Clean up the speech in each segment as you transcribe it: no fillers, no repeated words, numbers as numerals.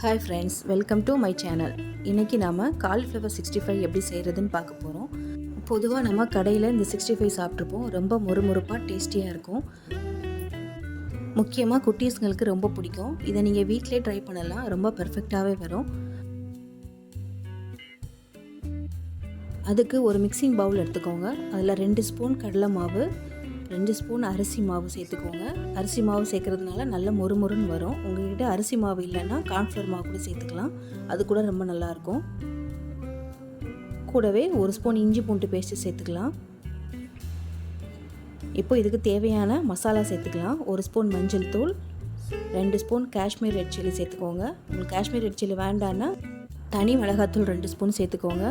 Hi friends, welcome to my channel. இன்றைக்கி நாம் cauliflower 65 எப்படி செய்கிறதுன்னு பார்க்க போகிறோம். பொதுவாக நம்ம கடையில் இந்த 65 சாப்பிட்ருப்போம். ரொம்ப மொறுமொறுப்பாக டேஸ்டியாக இருக்கும். முக்கியமாக குட்டீஸ்ங்களுக்கு ரொம்ப பிடிக்கும். இதை நீங்கள் வீட்டிலே ட்ரை பண்ணலாம், ரொம்ப பர்ஃபெக்டாகவே வரும். அதுக்கு ஒரு மிக்சிங் பவுல் எடுத்துக்கோங்க. அதில் 2 ஸ்பூன் கடலை மாவு, 2 ஸ்பூன் அரிசி மாவு சேர்த்துக்கோங்க. அரிசி மாவு சேர்க்குறதுனால நல்ல மொறுமொறுன்னு வரும். உங்கள்கிட்ட அரிசி மாவு இல்லைன்னா கார்ன்ஃப்ளவர் மாவு கூட சேர்த்துக்கலாம், அது கூட ரொம்ப நல்லாயிருக்கும். கூடவே 1 ஸ்பூன் இஞ்சி பூண்டு பேஸ்ட்டு சேர்த்துக்கலாம். இப்போ இதுக்கு தேவையான மசாலா சேர்த்துக்கலாம். 1 ஸ்பூன் மஞ்சள் தூள், 2 ஸ்பூன் காஷ்மீர் ரெட் சில்லி சேர்த்துக்கோங்க. உங்களுக்கு காஷ்மீர் ரெட் சில்லி வேண்டான்னா தனி மிளகாத்தூள் 2 ஸ்பூன் சேர்த்துக்கோங்க.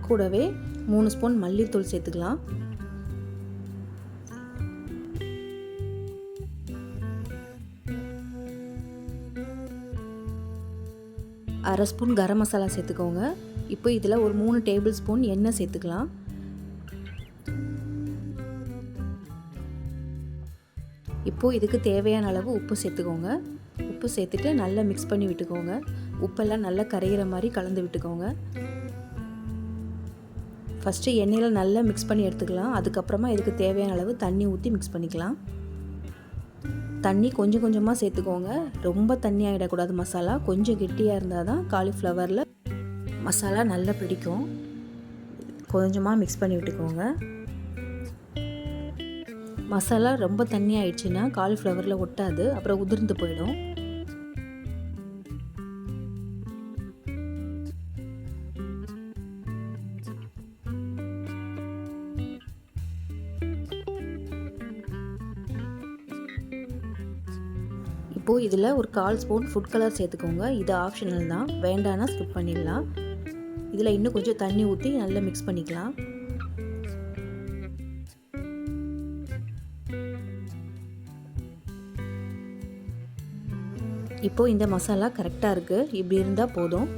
கூடவே 3 ஸ்பூன் மல்லித்தூள் சேர்த்துக்கலாம். அரை ஸ்பூன் கரம் மசாலா சேர்த்துக்கோங்க. இப்போ இதில் ஒரு 3 டேபிள் ஸ்பூன் எண்ணெய் சேர்த்துக்கலாம். இப்போ இதுக்கு தேவையான அளவு உப்பு சேர்த்துக்கோங்க. உப்பு சேர்த்துட்டு நல்லா மிக்ஸ் பண்ணி விட்டுக்கோங்க. உப்பெல்லாம் நல்லா கரைகிற மாதிரி கலந்து விட்டுக்கோங்க. ஃபஸ்ட்டு எண்ணெயில் நல்லா மிக்ஸ் பண்ணி எடுத்துக்கலாம். அதுக்கப்புறமா இதுக்கு தேவையான அளவு தண்ணி ஊற்றி மிக்ஸ் பண்ணிக்கலாம். தண்ணி கொஞ்சம் கொஞ்சமாக சேர்த்துக்கோங்க. ரொம்ப தண்ணி ஆகிடக்கூடாது. மசாலா கொஞ்சம் கெட்டியாக இருந்தால் தான் காலிஃப்ளவரில் மசாலா நல்லா பிடிக்கும். கொஞ்சமாக மிக்ஸ் பண்ணி விட்டுக்கோங்க. மசாலா ரொம்ப தண்ணி ஆயிடுச்சுன்னா காலிஃப்ளவரில் ஒட்டாது, அப்புறம் உதிர்ந்து போயிடும். இப்போது இதில் ஒரு 1/4 ஸ்பூன் ஃபுட் கலர் சேர்த்துக்கோங்க. இது ஆப்ஷனல் தான், வேண்டான்னா ஸ்கிப் பண்ணிடலாம். இதில் இன்னும் கொஞ்சம் தண்ணி ஊற்றி நல்லா மிக்ஸ் பண்ணிக்கலாம். இப்போது இந்த மசாலா கரெக்டாக இருக்குது. இப்படி இருந்தால் போதும்.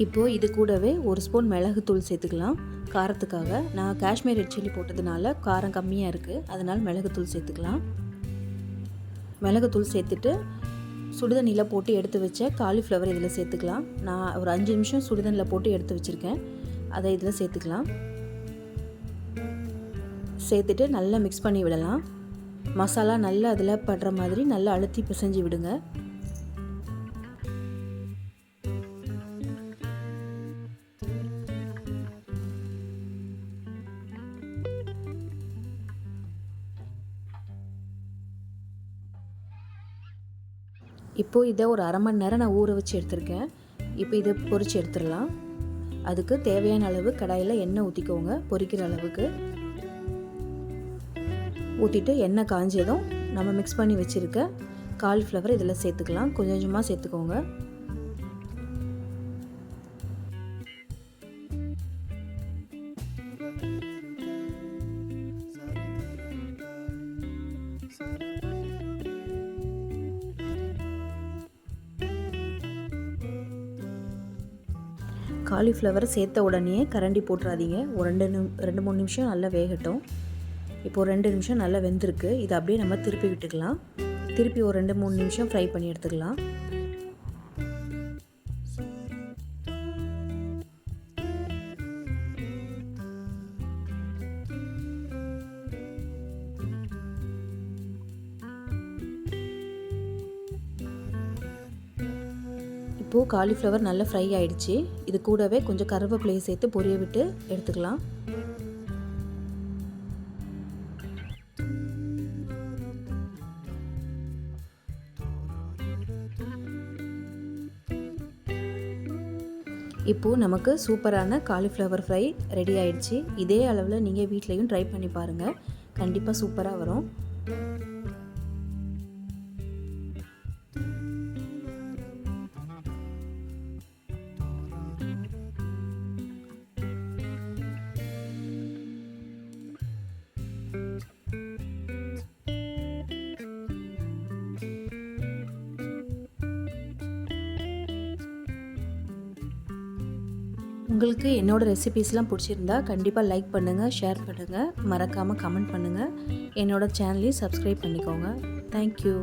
இப்போது இது கூடவே 1 ஸ்பூன் மிளகுத்தூள் சேர்த்துக்கலாம். காரத்துக்காக நான் காஷ்மீர் ரெட் சில்லி போட்டதுனால காரம் கம்மியாக இருக்குது, அதனால் மிளகுத்தூள் சேர்த்துக்கலாம். மிளகுத்தூள் சேர்த்துட்டு சுடுதண்ணியில் போட்டு எடுத்து வச்ச காலிஃப்ளவர் இதில் சேர்த்துக்கலாம். நான் ஒரு 5 நிமிஷம் சுடுதண்ணியில் போட்டு எடுத்து வச்சுருக்கேன், அதை இதில் சேர்த்துக்கலாம். சேர்த்துட்டு நல்லா மிக்ஸ் பண்ணி விடலாம். மசாலா நல்லா அதில் படுற மாதிரி நல்லா அழுத்தி பிசைஞ்சு விடுங்க. இப்போது இதை ஒரு அரை மணி நேரம் நான் ஊற வச்சு எடுத்துருக்கேன். இப்போ இதை பொரித்து எடுத்துடலாம். அதுக்கு தேவையான அளவு கடாயில் எண்ணெய் ஊற்றிக்கோங்க. பொரிக்கிற அளவுக்கு ஊற்றிட்டு எண்ணெய் காஞ்சதும் நம்ம மிக்ஸ் பண்ணி வச்சுருக்க காலிஃப்ளவர் இதில் சேர்த்துக்கலாம். கொஞ்சம் கொஞ்சமாக சேர்த்துக்கோங்க. காலிஃப்ளவர் சேர்த்த உடனே கரண்டி போட்டுறாதீங்க. ஒரு 2-3 நிமிஷம் நல்லா வேகட்டும். இப்போது 2 நிமிஷம் நல்லா வெந்திருக்கு. இதை அப்படியே நம்ம திருப்பி விட்டுக்கலாம். திருப்பி ஒரு 2-3 நிமிஷம் ஃப்ரை பண்ணி எடுத்துக்கலாம். இப்போது காலிஃப்ளவர் நல்லா ஃப்ரை ஆகிடுச்சு. இது கூடவே கொஞ்சம் கருவேப்பிலையை சேர்த்து பொரிய விட்டு எடுத்துக்கலாம். இப்போது நமக்கு சூப்பரான காலிஃப்ளவர் ஃப்ரை ரெடி ஆகிடுச்சு. இதே அளவில் நீங்கள் வீட்லேயும் ட்ரை பண்ணி பாருங்கள், கண்டிப்பாக சூப்பராக வரும். உங்களுக்கு என்னோடய ரெசிபீஸ்லாம் பிடிச்சிருந்தா கண்டிப்பாக லைக் பண்ணுங்கள், ஷேர் பண்ணுங்கள், மறக்காமல் கமெண்ட் பண்ணுங்கள். என்னோட சேனலையும் சப்ஸ்கிரைப் பண்ணிக்கோங்க. தேங்க்யூ.